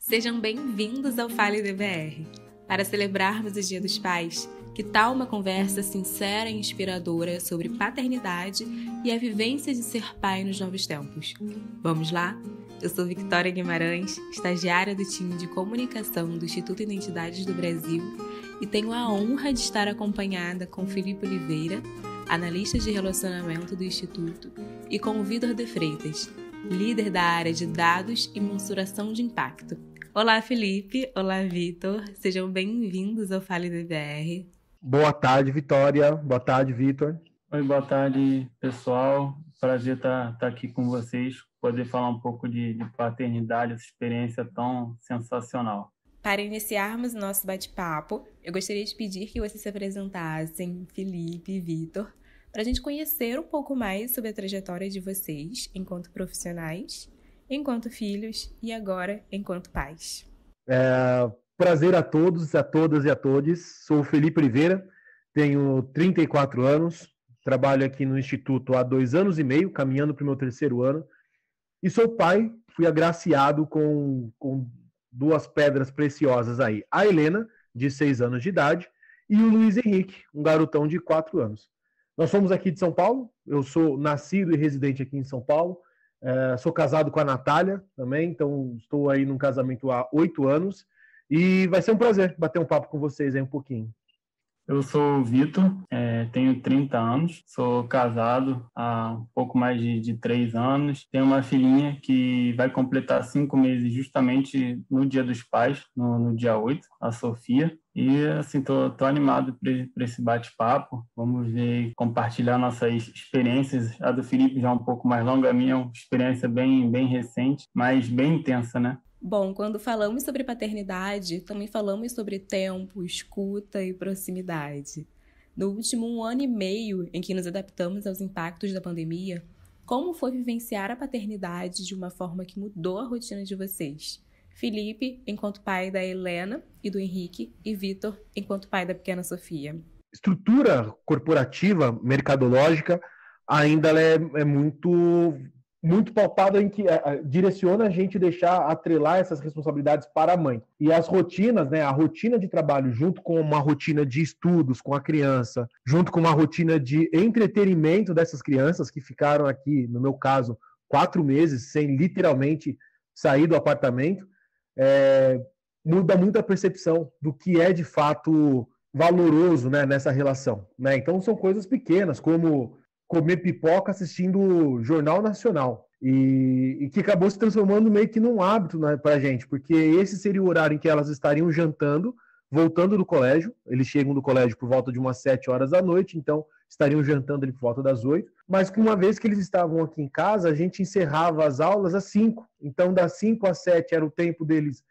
Sejam bem-vindos ao Fale DBR. Para celebrarmos o Dia dos Pais, que tal uma conversa sincera e inspiradora sobre paternidade e a vivência de ser pai nos novos tempos? Vamos lá? Eu sou Victoria Guimarães, estagiária do time de comunicação do Instituto Identidades do Brasil e tenho a honra de estar acompanhada com Felipe Oliveira, analista de relacionamento do Instituto, e com o Vitor de Freitas, líder da área de dados e mensuração de impacto. Olá, Felipe. Olá, Vitor. Sejam bem-vindos ao Fale DBR. Boa tarde, Vitória. Boa tarde, Vitor. Oi, boa tarde, pessoal. Prazer estar aqui com vocês, poder falar um pouco de paternidade, essa experiência tão sensacional. Para iniciarmos o nosso bate-papo, eu gostaria de pedir que vocês se apresentassem, Felipe e Vitor, para a gente conhecer um pouco mais sobre a trajetória de vocês enquanto profissionais, enquanto filhos e agora enquanto pais. Prazer a todos, a todas e a todos. Sou o Felipe Oliveira, tenho 34 anos, trabalho aqui no Instituto há 2 anos e meio, caminhando para o meu 3º ano, e sou pai, fui agraciado com 2 pedras preciosas aí. A Helena, de 6 anos de idade, e o Luiz Henrique, um garotão de 4 anos. Nós somos aqui de São Paulo, eu sou nascido e residente aqui em São Paulo, sou casado com a Natália também, então estou aí num casamento há 8 anos, e vai ser um prazer bater um papo com vocês aí um pouquinho. Eu sou o Vitor, tenho 30 anos, sou casado há um pouco mais de 3 anos, tenho uma filhinha que vai completar 5 meses justamente no Dia dos Pais, no dia 8, a Sofia, e assim, tô animado para esse bate-papo. Vamos ver, compartilhar nossas experiências, a do Felipe já um pouco mais longa, a minha é uma experiência bem recente, mas bem intensa, né? Bom, quando falamos sobre paternidade, também falamos sobre tempo, escuta e proximidade. No último 1 ano e meio em que nos adaptamos aos impactos da pandemia, como foi vivenciar a paternidade de uma forma que mudou a rotina de vocês? Felipe, enquanto pai da Helena e do Henrique, e Vitor, enquanto pai da pequena Sofia. Estrutura corporativa, mercadológica, ainda ela é muito palpável, em que direciona a gente deixar atrelar essas responsabilidades para a mãe. E as rotinas, né, a rotina de trabalho junto com uma rotina de estudos com a criança, junto com uma rotina de entretenimento dessas crianças que ficaram aqui, no meu caso, 4 meses sem literalmente sair do apartamento, muda muito a percepção do que é de fato valoroso, né, nessa relação, né? Então são coisas pequenas, como comer pipoca assistindo o Jornal Nacional, e que acabou se transformando meio que num hábito, né, pra gente, porque esse seria o horário em que elas estariam jantando, voltando do colégio. Eles chegam do colégio por volta de umas 7 horas da noite, então estariam jantando ali por volta das 8, mas que uma vez que eles estavam aqui em casa, a gente encerrava as aulas às 5, então das 5 às 7 era o tempo deles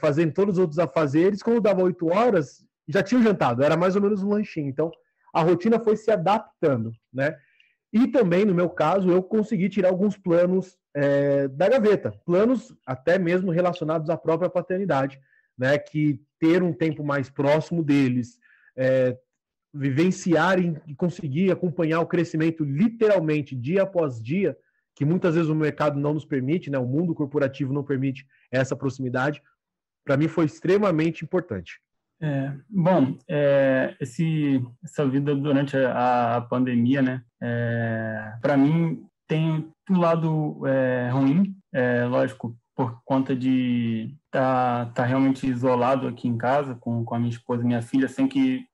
fazendo todos os outros afazeres. Quando dava 8 horas, já tinham jantado, era mais ou menos um lanchinho. Então a rotina foi se adaptando, né? E também, no meu caso, eu consegui tirar alguns planos da gaveta, planos até mesmo relacionados à própria paternidade, né? Que ter um tempo mais próximo deles, vivenciar e conseguir acompanhar o crescimento literalmente dia após dia, que muitas vezes o mercado não nos permite, né? O mundo corporativo não permite essa proximidade, para mim foi extremamente importante. Essa vida durante a pandemia, né, para mim tem um lado ruim, lógico, por conta de tá realmente isolado aqui em casa com a minha esposa e minha filha, sem que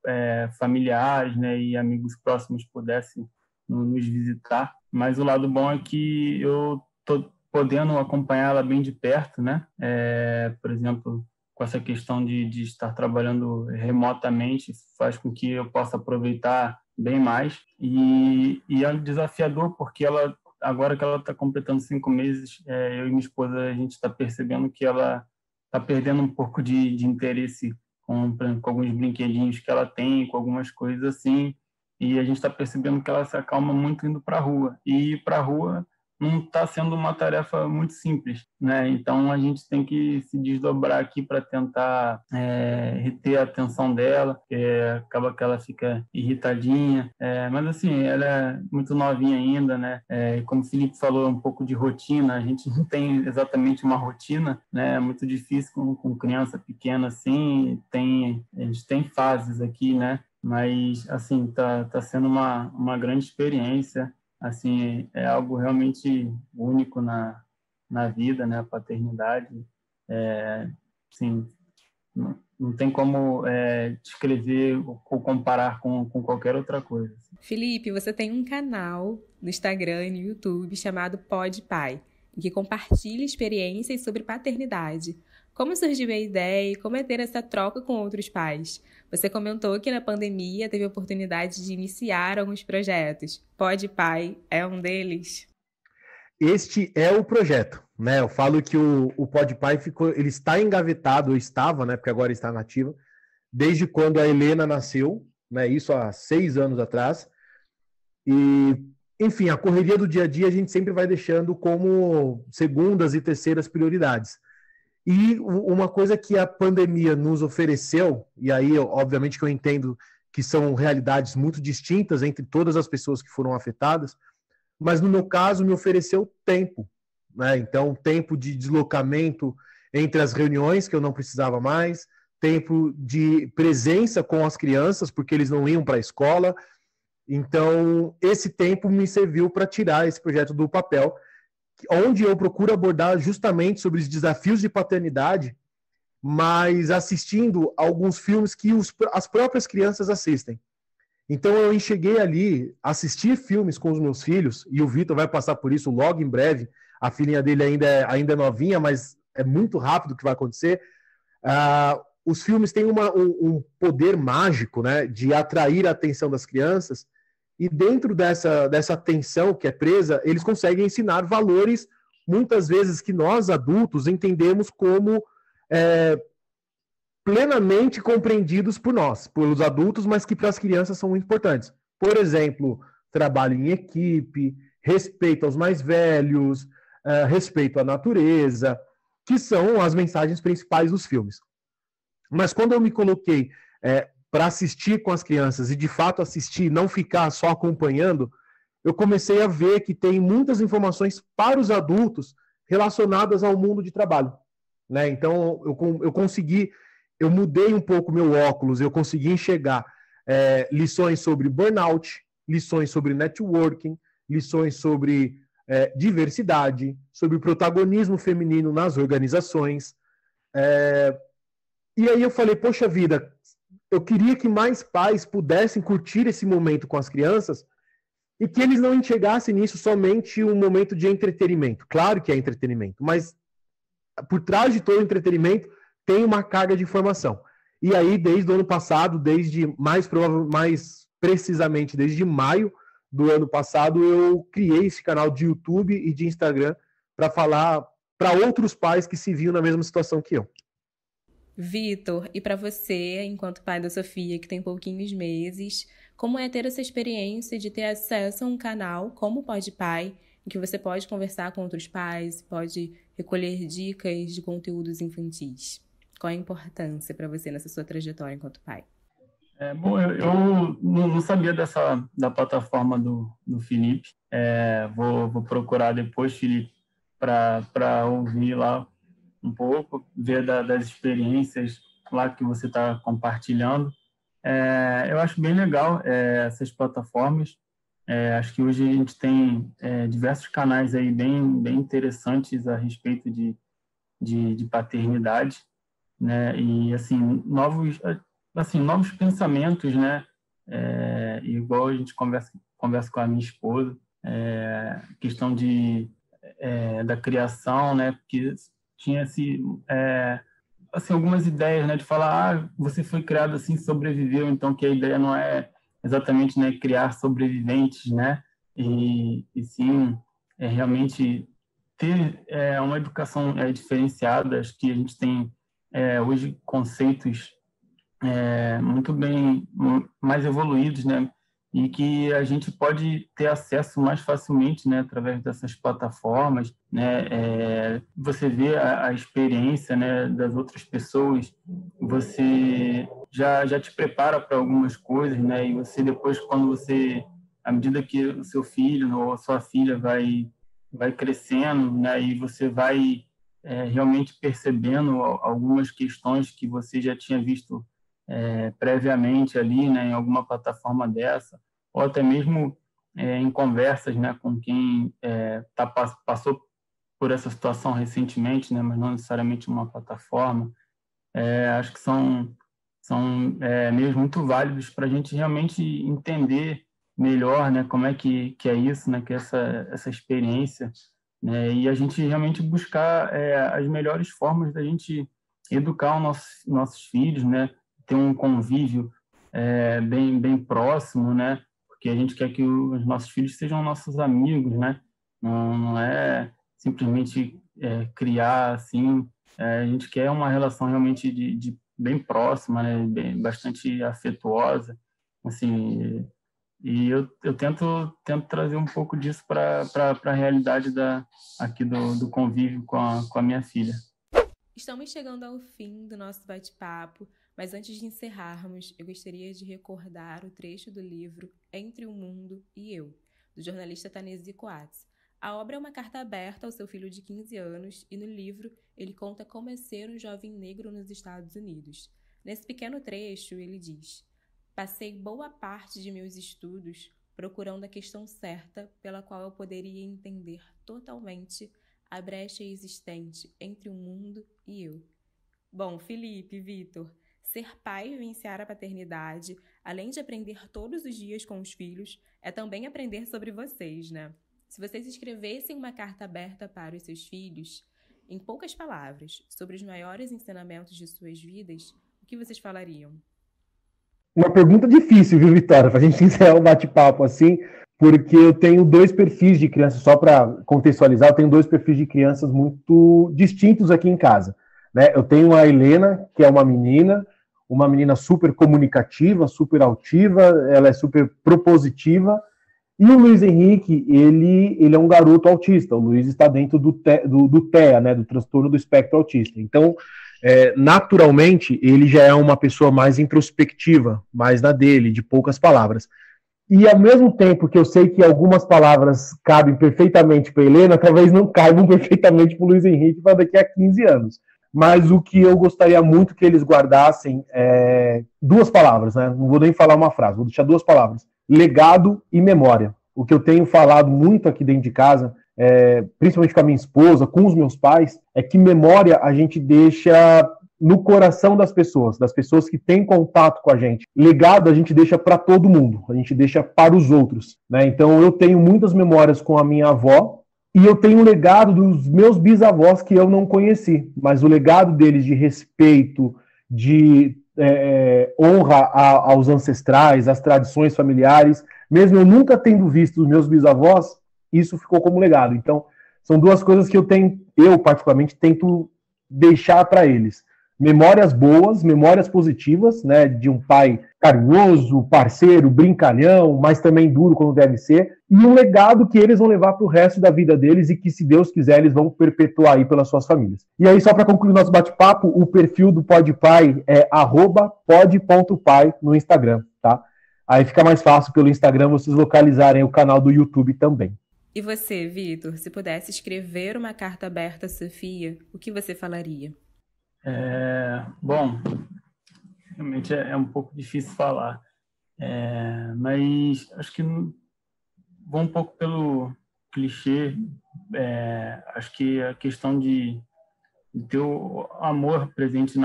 familiares, né, e amigos próximos pudessem nos visitar. Mas o lado bom é que eu tô podendo acompanhá-la bem de perto, né, por exemplo, com essa questão de estar trabalhando remotamente, faz com que eu possa aproveitar bem mais. E é desafiador, porque agora que ela está completando 5 meses, eu e minha esposa, a gente está percebendo que ela está perdendo um pouco de interesse com alguns brinquedinhos que ela tem, com algumas coisas assim, e a gente está percebendo que ela se acalma muito indo para a rua. E ir para a rua não está sendo uma tarefa muito simples, né? Então a gente tem que se desdobrar aqui para tentar reter a atenção dela, porque acaba que ela fica irritadinha, mas assim, ela é muito novinha ainda, né? E como o Felipe falou, um pouco de rotina, a gente não tem exatamente uma rotina, né? É muito difícil com criança pequena assim, a gente tem fases aqui, né? Mas assim, tá sendo uma grande experiência. Assim, é algo realmente único na vida, né? A paternidade, assim, não tem como descrever ou comparar com qualquer outra coisa. Felipe, você tem um canal no Instagram e no YouTube chamado Pod Pai, em que compartilha experiências sobre paternidade. Como surgiu a ideia e como é ter essa troca com outros pais? Você comentou que na pandemia teve a oportunidade de iniciar alguns projetos. Pod Pai é um deles? Este é o projeto, né? Eu falo que o Pod Pai ele está engavetado, ou estava, né? Porque agora está nativo, desde quando a Helena nasceu, né? Isso há 6 anos atrás. E, enfim, a correria do dia a dia a gente sempre vai deixando como segundas e terceiras prioridades. E uma coisa que a pandemia nos ofereceu, e aí, obviamente, que eu entendo que são realidades muito distintas entre todas as pessoas que foram afetadas, mas no meu caso me ofereceu tempo, né? Então, tempo de deslocamento entre as reuniões, que eu não precisava mais, tempo de presença com as crianças, porque eles não iam para a escola. Então, esse tempo me serviu para tirar esse projeto do papel, onde eu procuro abordar justamente sobre os desafios de paternidade, mas assistindo alguns filmes que as próprias crianças assistem. Então eu enxerguei ali, assistir filmes com os meus filhos, e o Vitor vai passar por isso logo em breve, a filhinha dele ainda é novinha, mas é muito rápido o que vai acontecer. Os filmes têm um poder mágico, né, de atrair a atenção das crianças, e dentro dessa atenção que é presa, eles conseguem ensinar valores, muitas vezes, que nós, adultos, entendemos como plenamente compreendidos por nós, pelos adultos, mas que para as crianças são muito importantes. Por exemplo, trabalho em equipe, respeito aos mais velhos, respeito à natureza, que são as mensagens principais dos filmes. Mas quando eu me coloquei para assistir com as crianças e de fato assistir, não ficar só acompanhando, eu comecei a ver que tem muitas informações para os adultos relacionadas ao mundo de trabalho, né? Então eu mudei um pouco meu óculos, eu consegui enxergar lições sobre burnout, lições sobre networking, lições sobre diversidade, sobre protagonismo feminino nas organizações. E aí eu falei, poxa vida, eu queria que mais pais pudessem curtir esse momento com as crianças e que eles não enxergassem nisso somente um momento de entretenimento. Claro que é entretenimento, mas por trás de todo entretenimento tem uma carga de informação. E aí, desde o ano passado, mais precisamente desde maio do ano passado, eu criei esse canal de YouTube e de Instagram para falar para outros pais que se viam na mesma situação que eu. Vitor, e para você, enquanto pai da Sofia, que tem pouquinhos meses, como é ter essa experiência de ter acesso a um canal como o Pod Pai, em que você pode conversar com outros pais, pode recolher dicas de conteúdos infantis? Qual a importância para você nessa sua trajetória enquanto pai? Bom, eu não sabia da plataforma do Felipe. Vou procurar depois, Felipe, para ouvir lá um pouco, ver das experiências lá que você está compartilhando. Eu acho bem legal essas plataformas. Acho que hoje a gente tem diversos canais aí bem interessantes a respeito de paternidade, né? E assim novos pensamentos, né? Igual a gente conversa com a minha esposa, questão da criação, né? Porque tinha assim, algumas ideias, né? De falar, você foi criado assim, sobreviveu, então que a ideia não é exatamente, né, criar sobreviventes, né? E sim, realmente ter uma educação diferenciada. Acho que a gente tem hoje conceitos muito bem mais evoluídos, né? e que a gente pode ter acesso mais facilmente, né, através dessas plataformas, né, você vê a experiência, né, das outras pessoas, você já te prepara para algumas coisas, né, e você depois, quando você, à medida que o seu filho ou a sua filha vai crescendo, né, e você vai realmente percebendo algumas questões que você já tinha visto previamente ali, né, em alguma plataforma dessa, ou até mesmo em conversas, né, com quem passou por essa situação recentemente, né, mas não necessariamente uma plataforma. Acho que são meios muito válidos para a gente realmente entender melhor, né, como é que é isso, né, que é essa experiência, né, e a gente realmente buscar as melhores formas da gente educar os nossos filhos, né, ter um convívio bem próximo, né, porque a gente quer que os nossos filhos sejam nossos amigos, né, não é simplesmente criar assim, a gente quer uma relação realmente de bem próxima, né, bastante afetuosa, assim, e eu tento trazer um pouco disso para a realidade aqui do convívio com a minha filha. Estamos chegando ao fim do nosso bate-papo, mas antes de encerrarmos, eu gostaria de recordar o trecho do livro Entre o Mundo e Eu, do jornalista Ta-Nehisi Coates. A obra é uma carta aberta ao seu filho de 15 anos e no livro ele conta como é ser um jovem negro nos Estados Unidos. Nesse pequeno trecho ele diz: "Passei boa parte de meus estudos procurando a questão certa pela qual eu poderia entender totalmente a brecha existente entre o mundo e eu." Bom, Felipe, Vitor, ser pai e vivenciar a paternidade, além de aprender todos os dias com os filhos, é também aprender sobre vocês, né? Se vocês escrevessem uma carta aberta para os seus filhos, em poucas palavras, sobre os maiores ensinamentos de suas vidas, o que vocês falariam? Uma pergunta difícil, viu, Vitória? Para a gente encerrar o bate-papo assim, porque eu tenho dois perfis de crianças, só para contextualizar, eu tenho dois perfis de crianças muito distintos aqui em casa. Né? Eu tenho a Helena, que é uma menina super comunicativa, super altiva, ela é super propositiva, e o Luiz Henrique, ele é um garoto autista. O Luiz está dentro do TEA, né, do transtorno do espectro autista. Então, naturalmente, ele já é uma pessoa mais introspectiva, mais na dele, de poucas palavras. E ao mesmo tempo que eu sei que algumas palavras cabem perfeitamente para Helena, talvez não caibam perfeitamente para o Luiz Henrique para daqui a 15 anos. Mas o que eu gostaria muito que eles guardassem é duas palavras, né? Não vou nem falar uma frase, vou deixar duas palavras: legado e memória. O que eu tenho falado muito aqui dentro de casa, principalmente com a minha esposa, com os meus pais, é que memória a gente deixa no coração das pessoas que têm contato com a gente. Legado a gente deixa para todo mundo, a gente deixa para os outros, né? Então eu tenho muitas memórias com a minha avó, e eu tenho um legado dos meus bisavós que eu não conheci, mas o legado deles de respeito, de honra aos ancestrais, às tradições familiares, mesmo eu nunca tendo visto os meus bisavós, isso ficou como legado. Então, são duas coisas que eu particularmente tento deixar para eles: memórias boas, memórias positivas, né, de um pai carinhoso, parceiro, brincalhão, mas também duro quando deve ser, e um legado que eles vão levar para o resto da vida deles e que, se Deus quiser, eles vão perpetuar aí pelas suas famílias. E aí, só para concluir nosso bate-papo, o perfil do PodPai é @pod.pai no Instagram, tá? Aí fica mais fácil pelo Instagram vocês localizarem o canal do YouTube também. E você, Vitor, se pudesse escrever uma carta aberta a Sofia, o que você falaria? Bom, realmente é um pouco difícil falar, mas acho que vou um pouco pelo clichê. Acho que a questão de ter o amor presente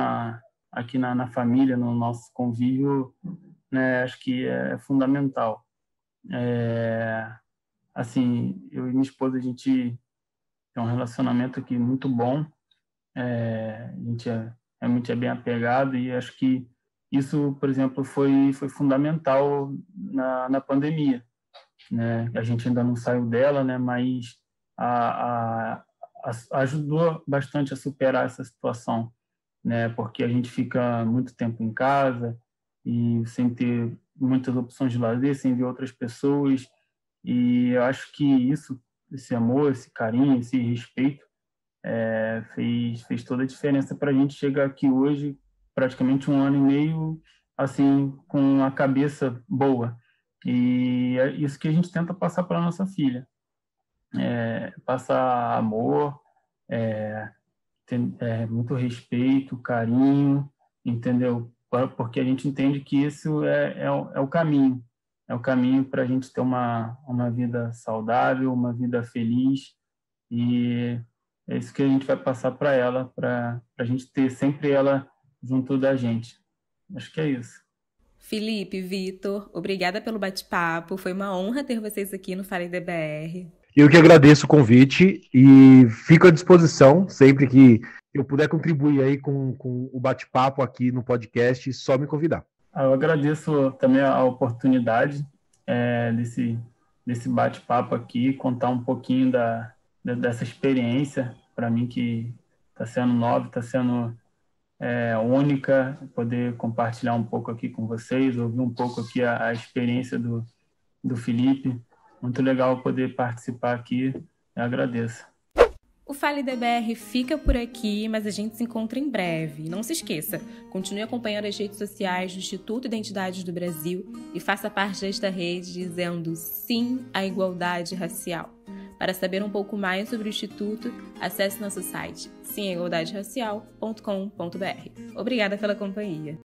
aqui na família, no nosso convívio, né, acho que é fundamental. Assim, eu e minha esposa, a gente tem um relacionamento aqui muito bom. A gente realmente bem apegado, e acho que isso, por exemplo, foi fundamental na pandemia, né? A gente ainda não saiu dela, né? Mas ajudou bastante a superar essa situação, né? Porque a gente fica muito tempo em casa e sem ter muitas opções de lazer, sem ver outras pessoas. E eu acho que isso, esse amor, esse carinho, esse respeito, fez toda a diferença para a gente chegar aqui hoje, praticamente 1 ano e meio, assim, com a cabeça boa. E é isso que a gente tenta passar para nossa filha. Passar amor, muito respeito, carinho, entendeu? Porque a gente entende que isso é o caminho. É o caminho para a gente ter uma vida saudável, uma vida feliz. E é isso que a gente vai passar para ela, para a gente ter sempre ela junto da gente. Acho que é isso. Felipe, Vitor, obrigada pelo bate-papo. Foi uma honra ter vocês aqui no Fale DBR. Eu que agradeço o convite e fico à disposição sempre que eu puder contribuir aí com o bate-papo aqui no podcast, só me convidar. Eu agradeço também a oportunidade desse bate-papo aqui, contar um pouquinho dessa experiência, para mim que está sendo nova, está sendo única, poder compartilhar um pouco aqui com vocês, ouvir um pouco aqui a experiência do Felipe. Muito legal poder participar aqui, eu agradeço. O Fale DBR fica por aqui, mas a gente se encontra em breve. Não se esqueça, continue acompanhando as redes sociais do Instituto Identidades do Brasil e faça parte desta rede dizendo sim à igualdade racial. Para saber um pouco mais sobre o Instituto, acesse nosso site simigualdaderacial.com.br. Obrigada pela companhia.